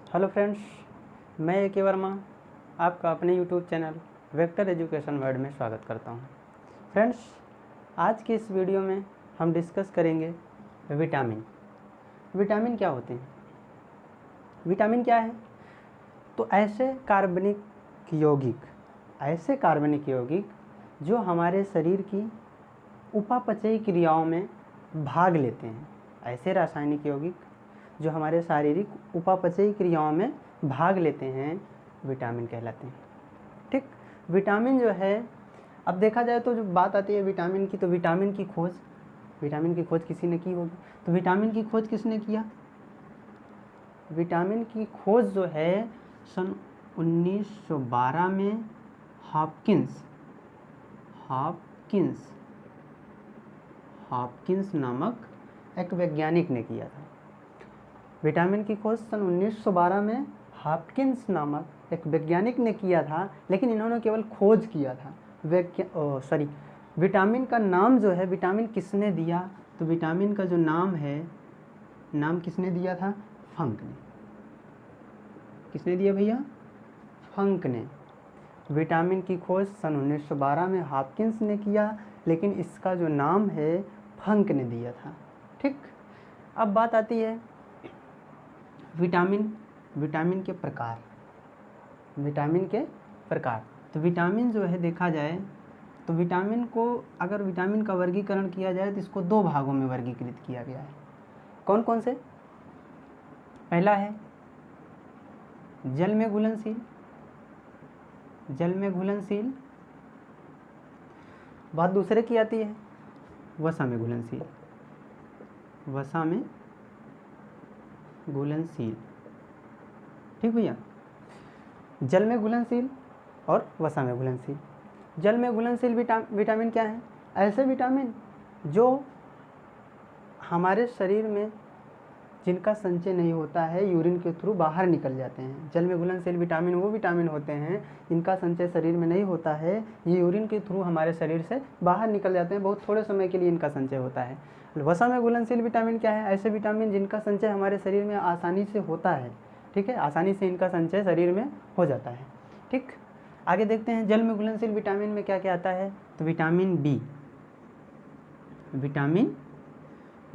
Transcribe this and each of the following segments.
Hello friends, मैं A K. Verma आपका अपने YouTube channel vector education world में स्वागत करता हूं। फ्रेंड्स, आज के इस वीडियो में हम डिस्कस करेंगे विटामिन। विटामिन क्या होते हैं? विटामिन क्या है? तो ऐसे कार्बनिक यौगिक जो हमारे शरीर की उपापचयी क्रियाओं में भाग लेते हैं। ऐसे रासायनिक यौगिक जो हमारे शारीरिक उपापचयी क्रियाओं में भाग लेते हैं, विटामिन कहलाते हैं। ठीक, विटामिन जो है, अब देखा जाए तो जो बात आती है विटामिन की, तो विटामिन की खोज किसी ने की होगी। तो विटामिन की खोज किसने किया? विटामिन की खोज जो है सन 1912 में हॉपकिंस नामक एक वैज्ञानिक ने किया था। विटामिन की खोज सन 1912 में हॉपकिंस नामक एक वैज्ञानिक ने किया था, लेकिन इन्होंने केवल खोज किया था। विटामिन का नाम जो है, विटामिन किसने दिया? तो विटामिन का जो नाम है, नाम किसने दिया था? फंक ने। किसने दिया भैया? फंक ने। विटामिन की खोज सन 1912 में हॉपकिंस ने किया, लेकिन इसका जो नाम है फंक ने दिया था। ठीक, अब बात आती है विटामिन के प्रकार। तो विटामिन जो है, देखा जाए तो विटामिन को, अगर विटामिन का वर्गीकरण किया जाए तो इसको दो भागों में वर्गीकृत किया गया है। कौन कौन से? पहला है जल में घुलनशील। बात दूसरे की आती है वसा में घुलनशील। ठीक भैया, जल में घुलनशील और वसा में घुलनशील। जल में घुलनशील विटामिन क्या है? ऐसे विटामिन जो हमारे शरीर में जिनका संचय नहीं होता है, यूरिन के थ्रू बाहर निकल जाते हैं। जल में घुलनशील विटामिन वो विटामिन होते हैं जिनका संचय शरीर में नहीं होता है, ये यूरिन के थ्रू हमारे शरीर से बाहर निकल जाते हैं, बहुत थोड़े समय के लिए इनका संचय होता है। वसा में घुलनशील विटामिन क्या है? ऐसे विटामिन जिनका संचय हमारे शरीर में आसानी से होता है। ठीक है, आसानी से इनका संचय शरीर में हो जाता है। ठीक, आगे देखते हैं जल में घुलनशील विटामिन में क्या क्या आता है। तो विटामिन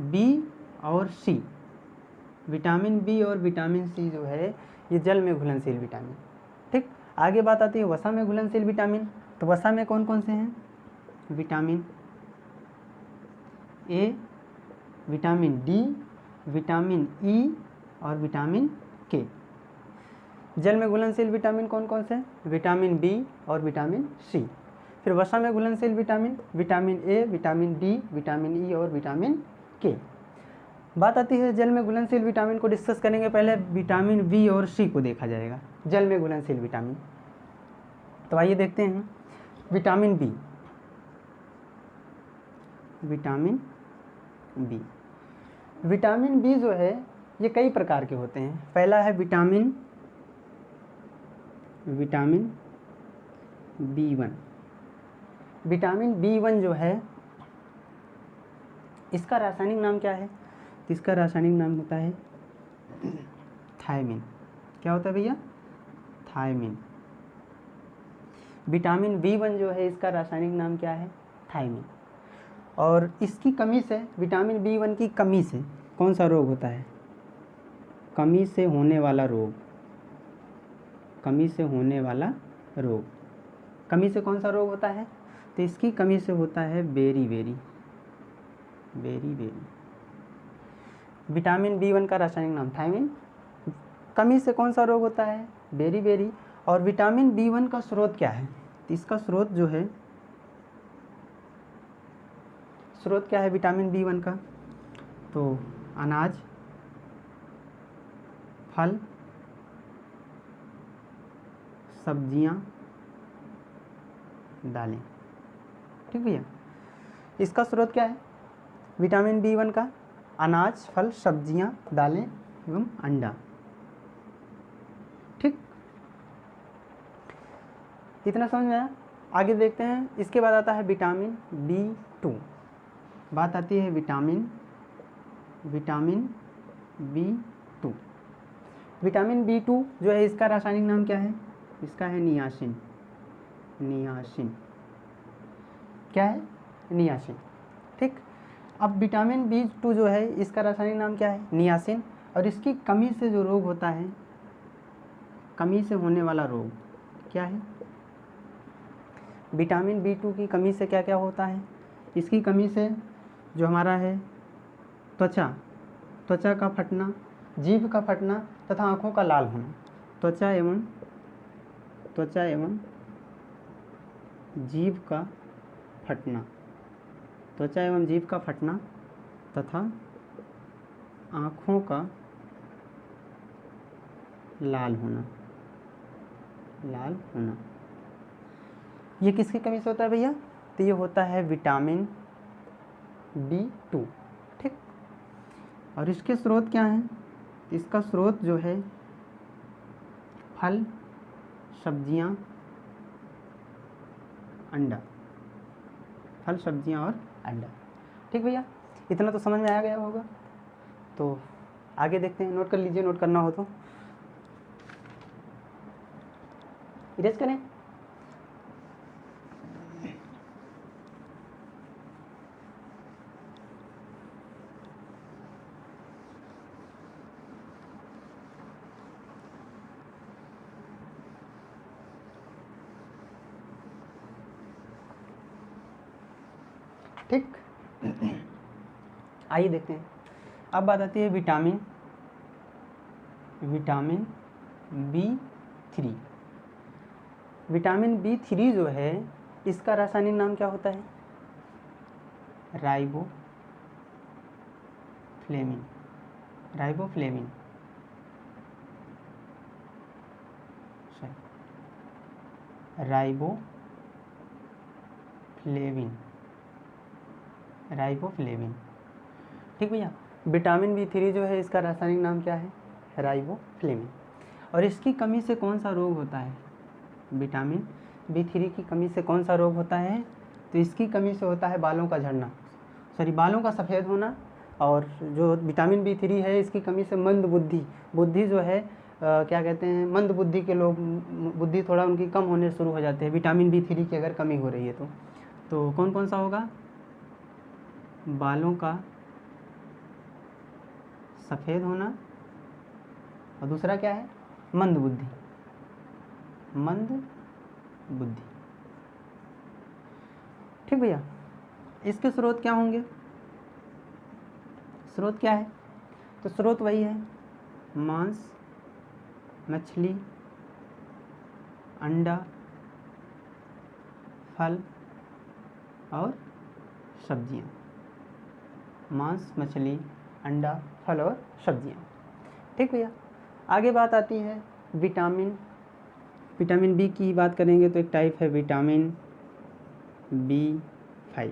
बी और सी। विटामिन बी और विटामिन सी जो है, ये जल में घुलनशील विटामिन। ठीक, आगे बात आती है वसा में घुलनशील विटामिन। तो वसा में कौन कौन से हैं? Vitamin A, vitamin D, vitamin E और विटामिन के। जल में घुलनशील विटामिन कौन कौन से? विटामिन बी और विटामिन सी। फिर वसा में घुलनशील vitamin A, vitamin D, vitamin E और विटामिन के। बात आती है जल में घुलनशील विटामिन को डिस्कस करेंगे। पहले विटामिन बी और सी को देखा जाएगा, जल में घुलनशील विटामिन। तो आइए देखते हैं विटामिन बी। विटामिन बी जो है, ये कई प्रकार के होते हैं। पहला है विटामिन B1। विटामिन B1 जो है, इसका रासायनिक नाम क्या है? तो इसका रासायनिक नाम होता है थायमिन। क्या होता है भैया? थायमिन। विटामिन B1 जो है, इसका रासायनिक नाम क्या है? थायमिन। और इसकी कमी से, विटामिन B1 की कमी से कौन सा रोग होता है? कमी से होने वाला रोग। कमी से कौन सा रोग होता है? तो इसकी कमी से होता है बेरी। विटामिन B1 का रासायनिक नाम थायमिन। कमी से कौन सा रोग होता है? बेरी। और विटामिन B1 का स्रोत क्या है? तो इसका स्रोत क्या है विटामिन B1 का? तो अनाज, फल, सब्जियां, दालें। ठीक भैया, इसका स्रोत क्या है विटामिन B1 का? अनाज, फल, सब्जियां, दालें एवं अंडा। ठीक, इतना समझ में आया? आगे देखते हैं। इसके बाद आता है विटामिन B2। बात आती है विटामिन B2। विटामिन B2 जो है इसका रासायनिक नाम क्या है? इसका है नियासिन। नियासिन क्या है? नियासिन। ठीक, अब विटामिन B2 जो है इसका रासायनिक नाम क्या है? नियासिन। और इसकी कमी से जो रोग होता है, कमी से होने वाला रोग क्या है? विटामिन B2 की कमी से क्या क्या होता है? इसकी कमी से जो हमारा है त्वचा का फटना, जीभ का फटना तथा आँखों का लाल होना। त्वचा एवं जीभ का फटना, त्वचा एवं जीभ का फटना तथा आँखों का लाल होना। ये किसकी कमी से होता है भैया? तो ये होता है विटामिन B2। ठीक, और इसके स्रोत क्या हैं? इसका स्रोत जो है फल, सब्जियां, अंडा। फल, सब्जियां और अंडा। ठीक भैया, इतना तो समझ में आ गया होगा। तो आगे देखते हैं, नोट कर लीजिए, नोट करना हो तो इरेज करें। ठीक, आइए देखते हैं। अब बात आती है विटामिन B3। विटामिन B3 जो है इसका रासायनिक नाम क्या होता है? राइबोफ्लेविन। राइबोफ्लेविन। ठीक भैया, विटामिन B3 जो है इसका रासायनिक नाम क्या है? राइबोफ्लेविन। और इसकी कमी से कौन सा रोग होता है? विटामिन B3 की कमी से कौन सा रोग होता है? तो इसकी कमी से होता है बालों का झड़ना, बालों का सफ़ेद होना। और जो विटामिन B3 है इसकी कमी से मंद बुद्धि जो है क्या कहते हैं, मंद बुद्धि के लोग, बुद्धि थोड़ा उनकी कम होने शुरू हो जाते हैं विटामिन B3 की अगर कमी हो रही है तो कौन कौन सा होगा? बालों का सफ़ेद होना, और दूसरा क्या है? मंद बुद्धि। ठीक भैया, इसके स्रोत क्या होंगे? स्रोत क्या है? तो स्रोत वही है, मांस, मछली, अंडा, फल और सब्जियां। मांस, मछली, अंडा, फल और सब्जियां। ठीक भैया, आगे बात आती है विटामिन बी की बात करेंगे तो एक टाइप है विटामिन B5।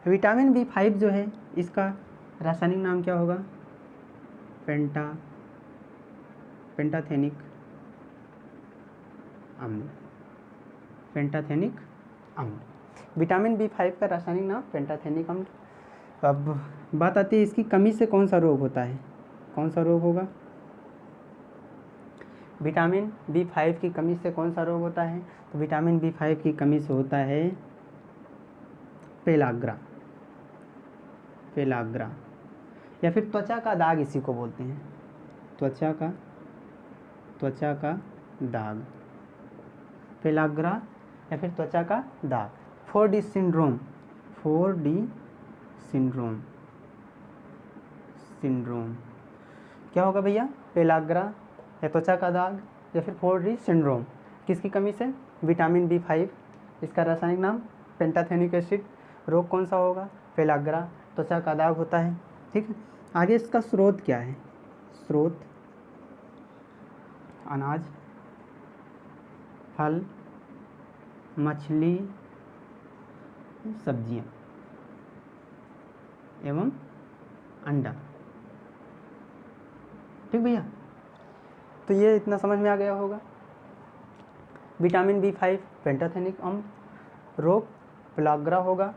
विटामिन B5 जो है इसका रासायनिक नाम क्या होगा? पेंटाथेनिक अम्ल। विटामिन B5 का रासायनिक नाम पेंटाथेनिक अम्ल। अब बात आती है इसकी कमी से कौन सा रोग होता है? कौन सा रोग होगा? विटामिन B5 की कमी से कौन सा रोग होता है? तो विटामिन B5 की कमी से होता है पेलाग्रा, या फिर त्वचा का दाग, इसी को बोलते हैं त्वचा का दाग, पेलाग्रा या फिर त्वचा का दाग। 4D सिंड्रोम क्या होगा भैया? पेलाग्रा या त्वचा का दाग या फिर 4D सिंड्रोम। किसकी कमी से? विटामिन B5, इसका रासायनिक नाम पेंटाथेनिक एसिड। रोग कौन सा होगा? पेलाग्रा, त्वचा का दाग होता है। ठीक है, आगे इसका स्रोत क्या है? स्रोत अनाज, फल, मछली, सब्जियां एवं अंडा। ठीक भैया, तो ये इतना समझ में आ गया होगा। विटामिन B5 पेंटाथेनिक अम्ल, रोग पेलाग्रा होगा।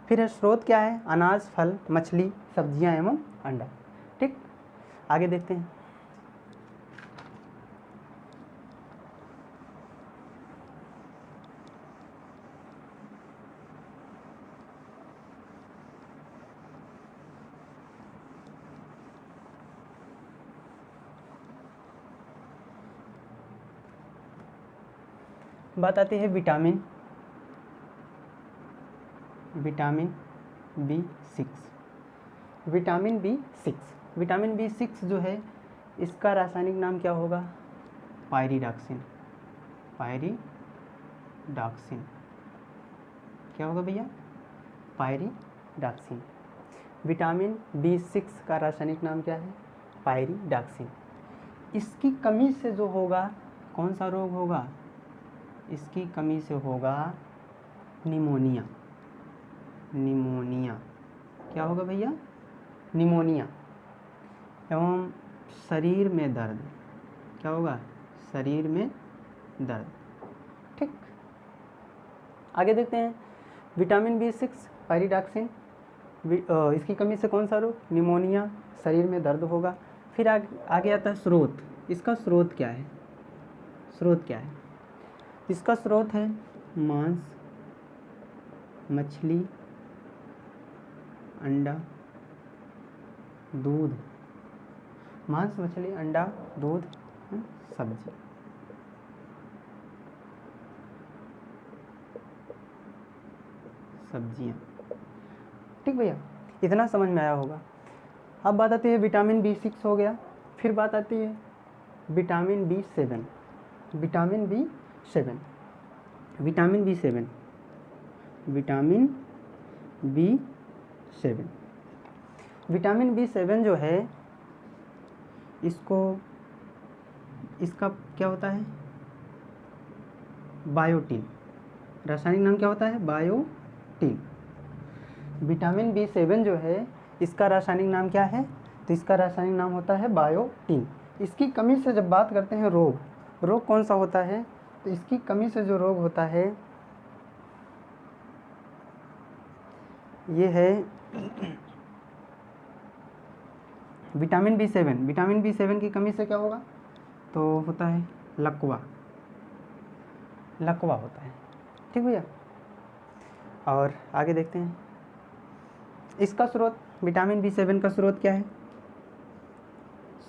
फिर स्रोत क्या है? अनाज, फल, मछली, सब्जियां एवं अंडा। ठीक, आगे देखते हैं। बात आती है विटामिन B6। विटामिन B6 जो है इसका रासायनिक नाम क्या होगा? पायरिडॉक्सिन। क्या होगा भैया? पायरिडॉक्सिन। विटामिन B6 का रासायनिक नाम क्या है? पायरिडॉक्सिन। इसकी कमी से जो होगा कौन सा रोग होगा? इसकी कमी से होगा निमोनिया। क्या होगा भैया? निमोनिया एवं शरीर में दर्द। क्या होगा? शरीर में दर्द। ठीक, आगे देखते हैं। विटामिन B6 पायरिडॉक्सिन, इसकी कमी से कौन सा रोग? निमोनिया, शरीर में दर्द होगा। फिर आगे आता है स्रोत। इसका स्रोत क्या है? इसका स्रोत है मांस, मछली, अंडा, दूध। मांस, मछली, अंडा, दूध, सब्जियाँ। ठीक भैया, इतना समझ में आया होगा। अब बात आती है विटामिन B6 हो गया। फिर बात आती है विटामिन B7। विटामिन B7 जो है इसका क्या होता है? बायोटिन। रासायनिक नाम क्या होता है? बायोटिन। विटामिन B7 जो है इसका रासायनिक नाम क्या है? तो इसका रासायनिक नाम होता है बायोटिन। इसकी कमी से जब बात करते हैं रोग कौन सा होता है? तो इसकी कमी से जो रोग होता है ये है विटामिन B7 की कमी से क्या होगा? तो होता है लकवा होता है। ठीक भैया, और आगे देखते हैं। इसका स्रोत, विटामिन B7 का स्रोत क्या है?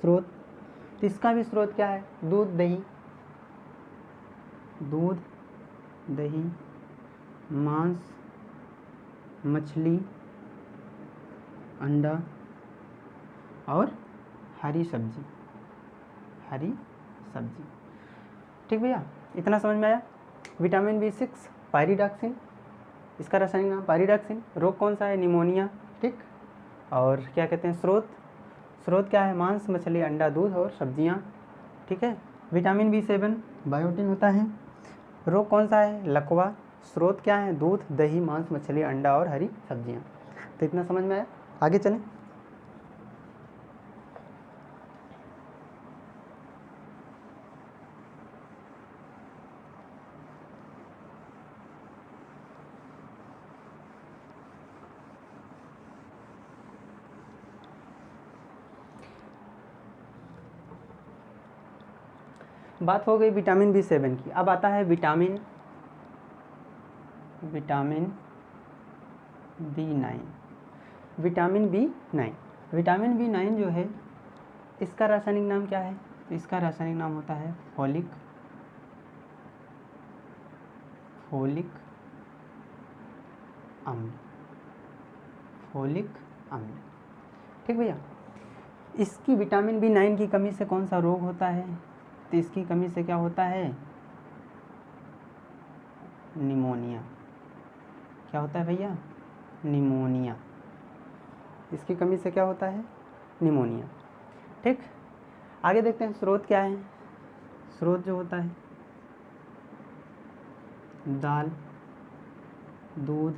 तो इसका भी स्रोत क्या है? दूध, दही, मांस, मछली, अंडा और हरी सब्जी। ठीक भैया, इतना समझ में आया? विटामिन B6 पायरिडॉक्सिन, इसका रासायनिक नाम पायरिडॉक्सिन। रोग कौन सा है? निमोनिया। ठीक, और क्या कहते हैं? स्रोत क्या है? मांस, मछली, अंडा, दूध और सब्जियां। ठीक है, विटामिन B7 बायोटिन होता है। रोग कौन सा है? लकवा। स्रोत क्या है? दूध, दही, मांस, मछली, अंडा और हरी सब्जियां। तो इतना समझ में आया? आगे चलें। बात हो गई विटामिन B7 की। अब आता है विटामिन B9। विटामिन B9 जो है इसका रासायनिक नाम क्या है? तो इसका रासायनिक नाम होता है फोलिक अम्ल। ठीक भैया, इसकी विटामिन B9 की कमी से कौन सा रोग होता है? तो इसकी कमी से क्या होता है? निमोनिया। क्या होता है भैया? निमोनिया। इसकी कमी से क्या होता है? निमोनिया। ठीक, आगे देखते हैं स्रोत क्या है। स्रोत जो होता है दाल, दूध,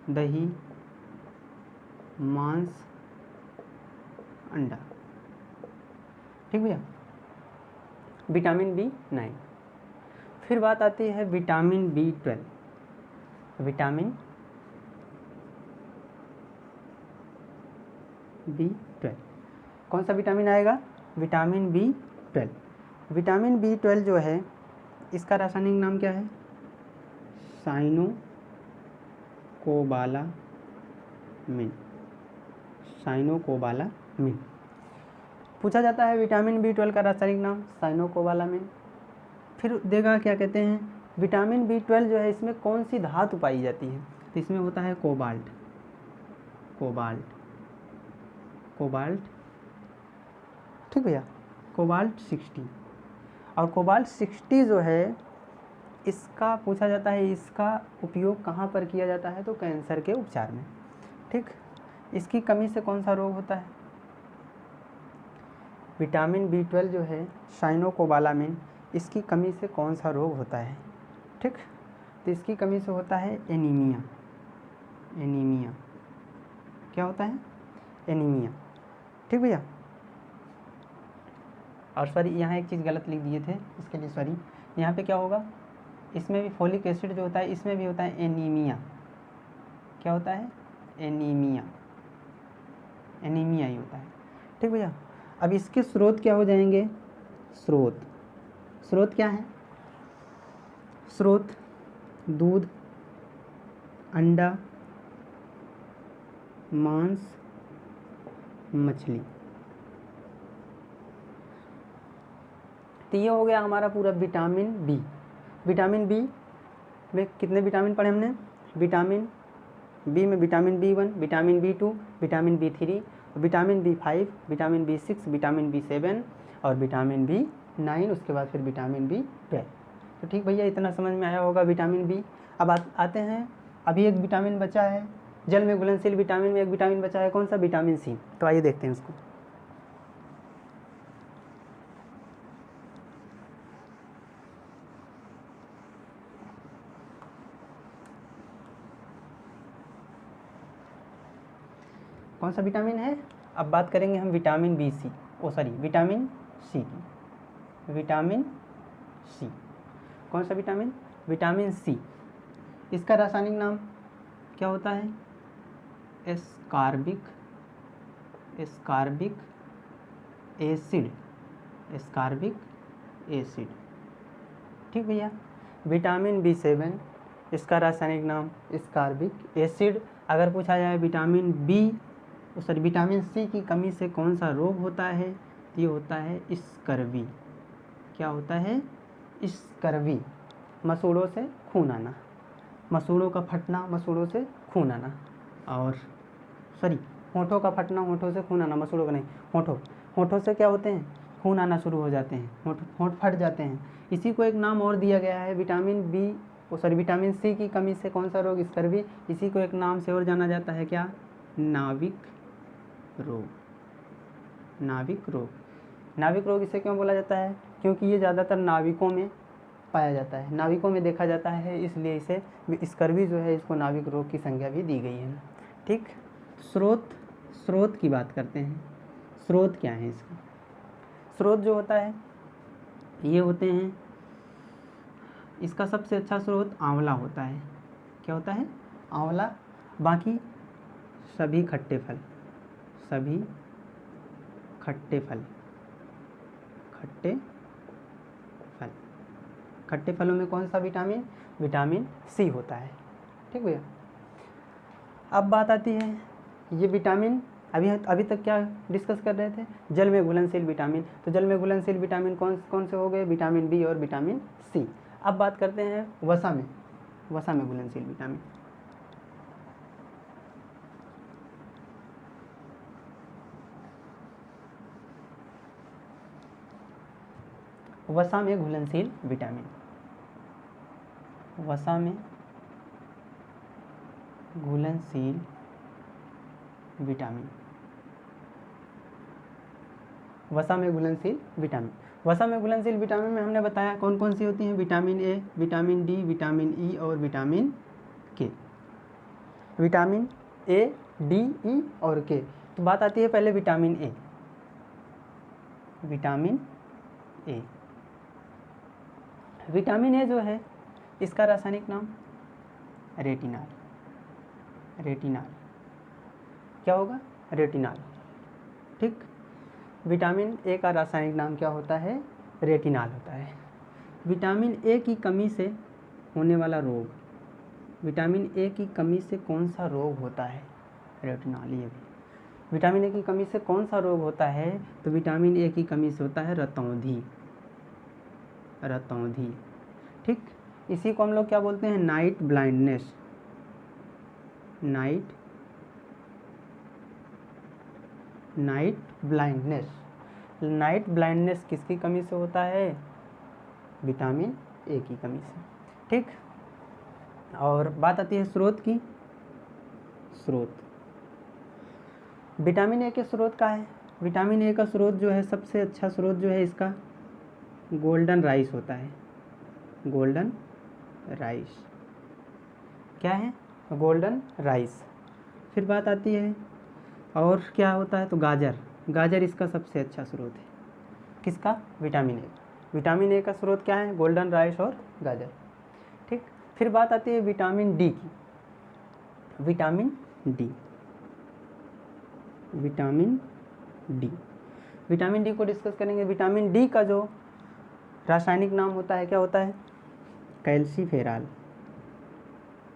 दही, मांस, अंडा। ठीक भैया, विटामिन B9। फिर बात आती है विटामिन B12। Vitamin B12। कौन सा विटामिन आएगा? Vitamin B12। विटामिन B12 जो है इसका रासायनिक नाम क्या है? साइनोकोबालामिन। साइनोकोबालामिन पूछा जाता है। विटामिन B12 का रासायनिक नाम साइनोकोबालामिन। फिर देगा क्या कहते हैं, विटामिन B12 जो है इसमें कौन सी धातु पाई जाती है? तो इसमें होता है कोबाल्ट। कोबाल्ट, कोबाल्ट, ठीक भैया, कोबाल्ट 60। और कोबाल्ट 60 जो है इसका पूछा जाता है, इसका उपयोग कहाँ पर किया जाता है? तो कैंसर के उपचार में, ठीक। इसकी कमी से कौन सा रोग होता है? विटामिन B12 जो है साइनोकोबालामिन, इसकी कमी से कौन सा रोग होता है? ठीक, तो इसकी कमी से होता है एनीमिया। एनीमिया क्या होता है? एनीमिया, ठीक भैया। और सॉरी यहाँ एक चीज़ गलत लिख दिए थे, इसके लिए सॉरी। यहाँ पे क्या होगा, इसमें भी फोलिक एसिड जो होता है इसमें भी होता है एनीमिया। क्या होता है? एनीमिया। एनीमिया ही होता है, ठीक भैया। अब इसके स्रोत क्या हो जाएंगे? स्रोत, स्रोत क्या है? स्रोत दूध, अंडा, मांस, मछली। तो ये हो गया हमारा पूरा विटामिन बी। विटामिन बी में कितने विटामिन पढ़े हमने? विटामिन बी में vitamin B1, vitamin B2, vitamin B3, vitamin B5, vitamin B6, vitamin B7 और विटामिन B9, उसके बाद फिर विटामिन B12। तो ठीक भैया, इतना समझ में आया होगा विटामिन बी। अब आते हैं, अभी एक विटामिन बचा है, जल में घुलनशील विटामिन में एक विटामिन बचा है, कौन सा? Vitamin C. तो आइए देखते हैं उसको। कौन सा विटामिन है? अब बात करेंगे हम विटामिन विटामिन सी की। विटामिन सी, कौन सा विटामिन? Vitamin C. इसका रासायनिक नाम क्या होता है? Ascorbic, ascorbic acid, ascorbic acid, ठीक भैया। विटामिन B7, इसका रासायनिक नाम एस्कॉर्बिक एसिड। अगर पूछा जाए विटामिन विटामिन सी की कमी से कौन सा रोग होता है? ये होता है स्कर्वी। क्या होता है? स्कर्वी, मसूड़ों से खून आना, मसूड़ों का फटना, मसूड़ों से खून आना। और सॉरी, होंठों का फटना, होंठों से खून आना, मसूड़ों का नहीं, होंठों से क्या होते हैं? खून आना शुरू हो जाते हैं, होंठ फट जाते हैं। इसी को एक नाम और दिया गया है, विटामिन सी की कमी से कौन सा रोग? स्कर्वी। इसी को एक नाम से और जाना जाता है, क्या? नाविक रोग। नाविक रोग, नाविक रोग इसे क्यों बोला जाता है? क्योंकि ये ज़्यादातर नाविकों में पाया जाता है, नाविकों में देखा जाता है, इसलिए इसे स्कर्वी जो है इसको नाविक रोग की संज्ञा भी दी गई है, ठीक। स्रोत की बात करते हैं। स्रोत क्या है इसका? स्रोत जो होता है ये होते हैं, इसका सबसे अच्छा स्रोत आंवला होता है। क्या होता है? आंवला। बाकी सभी खट्टे फल, सभी खट्टे फल, खट्टे फलों में कौन सा विटामिन? विटामिन सी होता है, ठीक भैया। अब बात आती है, ये विटामिन अभी तक क्या डिस्कस कर रहे थे? जल में घुलनशील विटामिन। तो जल में घुलनशील विटामिन कौन से हो गए? विटामिन बी और विटामिन सी। अब बात करते हैं वसा में घुलनशील विटामिन। वसा में घुलनशील विटामिन, वसा में घुलनशील विटामिन, वसा में घुलनशील विटामिन। वसा में घुलनशील विटामिन में हमने बताया कौन कौन सी होती हैं? Vitamin A, vitamin D, vitamin E और विटामिन के। विटामिन ए, डी, ई और के। तो बात आती है पहले vitamin A. Vitamin A, vitamin A जो है इसका रासायनिक नाम रेटिनॉल। रेटिनॉल क्या होगा? रेटिनॉल। ठीक। विटामिन ए का रासायनिक नाम क्या होता है? रेटिनॉल होता है। विटामिन ए की कमी से होने वाला रोग, विटामिन ए की कमी से कौन सा रोग होता है? रेटिनॉल। ये भी विटामिन ए की कमी से कौन सा रोग होता है? तो विटामिन ए की कमी से होता है रतौंधी, रतौंधी। ठीक, इसी को हम लोग क्या बोलते हैं? Night blindness. Night blindness. Night blindness किसकी कमी से होता है? विटामिन ए की कमी से। ठीक, और बात आती है स्रोत की। स्रोत, विटामिन ए के स्रोत का है? विटामिन ए का स्रोत जो है, सबसे अच्छा स्रोत जो है इसका गोल्डन राइस होता है। गोल्डन राइस क्या है? Golden rice. फिर बात आती है और क्या होता है? तो गाजर। गाजर इसका सबसे अच्छा स्रोत है। किसका? Vitamin A. विटामिन ए का स्रोत क्या है? गोल्डन राइस और गाजर। ठीक, फिर बात आती है विटामिन डी की। Vitamin D, vitamin D, vitamin D को डिस्कस करेंगे। विटामिन डी का जो रासायनिक नाम होता है क्या होता है? कैल्सीफेराल।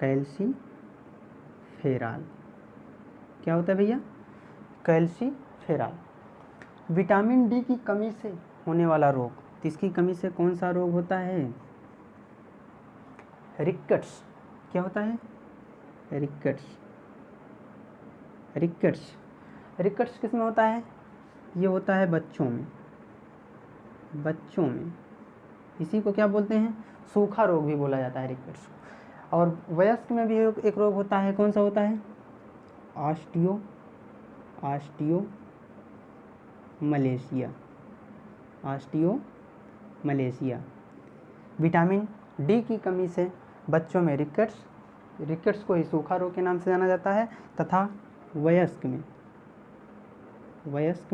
कैल्सीफेराल क्या होता है भैया? कैल्सीफेराल। विटामिन डी की कमी से होने वाला रोग, किसकी कमी से कौन सा रोग होता है? रिकेट्स। क्या होता है? रिकेट्स। रिकेट्स, रिकेट्स किस में होता है? ये होता है बच्चों में। बच्चों में इसी को क्या बोलते हैं? सूखा रोग भी बोला जाता है रिकेट्स को। और वयस्क में भी एक रोग होता है, कौन सा होता है? ऑस्टियोमलेशिया। ऑस्टियोमलेशिया। विटामिन डी की कमी से बच्चों में रिकेट्स, रिकेट्स को ही सूखा रोग के नाम से जाना जाता है, तथा वयस्क में, वयस्क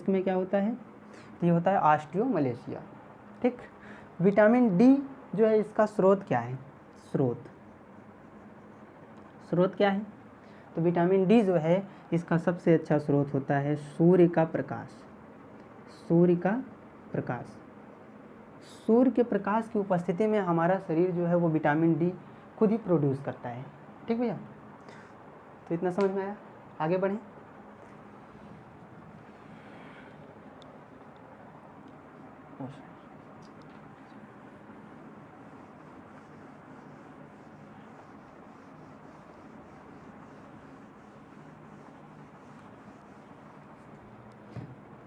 में क्या होता है? तो ये होता है ऑस्टियोमलेशिया। ठीक, विटामिन डी जो है इसका स्रोत क्या है? स्रोत क्या है? तो विटामिन डी जो है इसका सबसे अच्छा स्रोत होता है सूर्य का प्रकाश। सूर्य का प्रकाश। सूर्य के प्रकाश की उपस्थिति में हमारा शरीर जो है वो विटामिन डी खुद ही प्रोड्यूस करता है। ठीक भैया, तो इतना समझ में आया? आगे बढ़ें।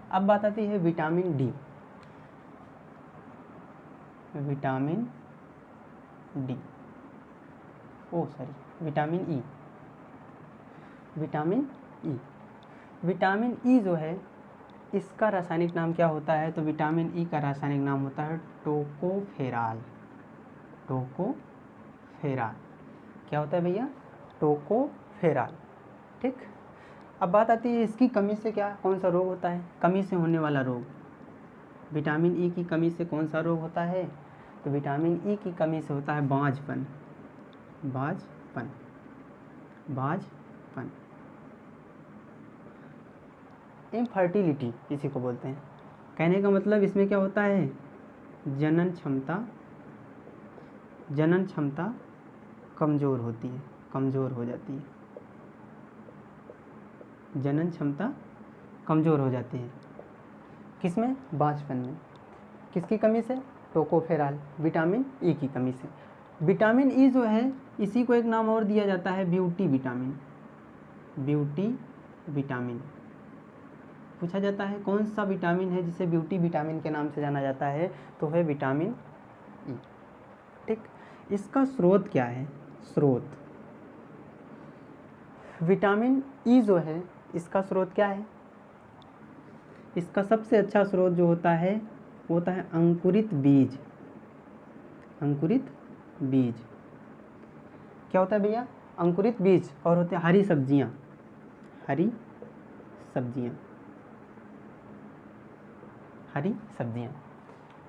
अब बात आती है vitamin D. Vitamin D, vitamin E. Vitamin E, vitamin E जो है इसका रासायनिक नाम क्या होता है? तो विटामिन ई का रासायनिक नाम होता है टोकोफेराल। टोकोफेराल क्या होता है भैया? टोकोफेराल। ठीक, अब बात आती है इसकी कमी से क्या, कौन सा रोग होता है? कमी से होने वाला रोग, विटामिन ई की कमी से कौन सा रोग होता है? तो विटामिन ई की कमी से होता है बांझपन। बांझपन, बांझपन, इनफर्टिलिटी इसी को बोलते हैं। कहने का मतलब इसमें क्या होता है? जनन क्षमता कमज़ोर होती है, कमज़ोर हो जाती है। जनन क्षमता कमज़ोर हो जाती है। किसमें? बांझपन में। किसकी कमी से? टोकोफेराल, विटामिन ई की कमी से। विटामिन ई जो है इसी को एक नाम और दिया जाता है ब्यूटी विटामिन। ब्यूटी विटामिन पूछा जाता है कौन सा विटामिन है जिसे ब्यूटी विटामिन के नाम से जाना जाता है? तो है विटामिन ई। ठीक, इसका स्रोत क्या है? स्रोत, विटामिन ई जो है इसका स्रोत क्या है? इसका सबसे अच्छा स्रोत जो होता है वो होता है अंकुरित बीज। अंकुरित बीज क्या होता है भैया? अंकुरित बीज। और होते हैं हरी सब्जियां। हरी सब्जियां, हरी सब्जियां।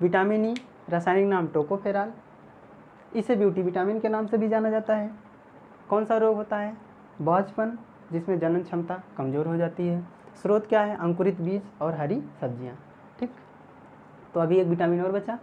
विटामिन ई रासायनिक नाम टोकोफेराल, इसे ब्यूटी विटामिन के नाम से भी जाना जाता है। कौन सा रोग होता है? बांझपन, जिसमें जनन क्षमता कमज़ोर हो जाती है। स्रोत क्या है? अंकुरित बीज और हरी सब्जियां। ठीक, तो अभी एक विटामिन और बचा।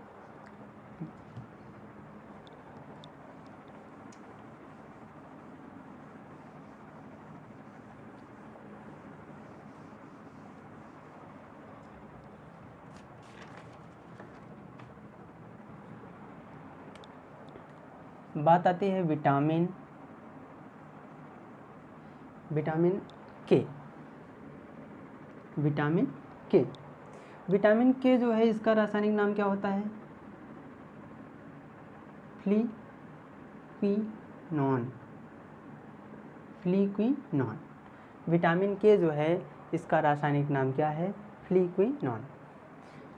बात आती है विटामिन के। विटामिन के जो है इसका रासायनिक नाम क्या होता है? फ्लीक्विनोन। विटामिन के जो है इसका रासायनिक नाम क्या है? फ्लीक्विनोन।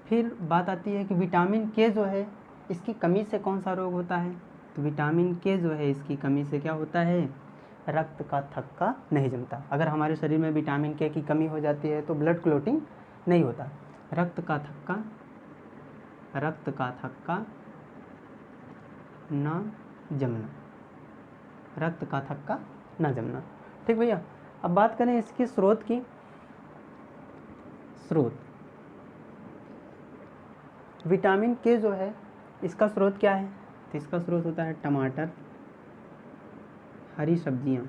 फिर बात आती है कि विटामिन के जो है इसकी कमी से कौन सा रोग होता है? तो विटामिन के जो है इसकी कमी से क्या होता है? रक्त का थक्का नहीं जमता। अगर हमारे शरीर में विटामिन के की कमी हो जाती है तो ब्लड क्लोटिंग नहीं होता। रक्त का थक्का न जमना। ठीक भैया, अब बात करें इसके स्रोत की। विटामिन के जो है इसका स्रोत क्या है? तो इसका स्रोत होता है टमाटर, हरी सब्जियां।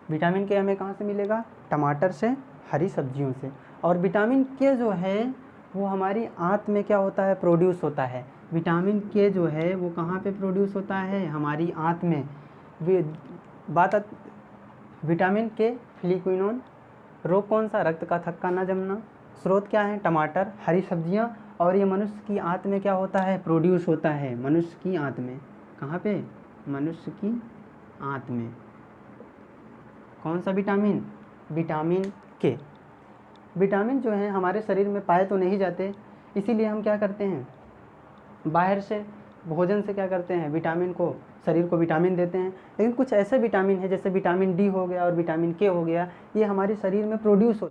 विटामिन के हमें कहाँ से मिलेगा? टमाटर से, हरी सब्जियों से। और विटामिन के जो है वो हमारी आंत में क्या होता है? प्रोड्यूस होता है। विटामिन के जो है वो कहाँ पे प्रोड्यूस होता है? हमारी आंत में। विटामिन के फ्लीक्विनोन। रोग कौन सा? रक्त का थक्का न जमना। स्रोत क्या है? टमाटर, हरी सब्जियां। और ये मनुष्य की आंत में क्या होता है? प्रोड्यूस होता है। मनुष्य की आंत में। कहाँ पे? मनुष्य की आंत में। कौन सा विटामिन? विटामिन के। विटामिन जो है हमारे शरीर में पाए तो नहीं जाते, इसीलिए हम क्या करते हैं? बाहर से भोजन से क्या करते हैं? विटामिन को, शरीर को विटामिन देते हैं। लेकिन कुछ ऐसे विटामिन है जैसे विटामिन डी हो गया और विटामिन के हो गया, ये हमारे शरीर में प्रोड्यूस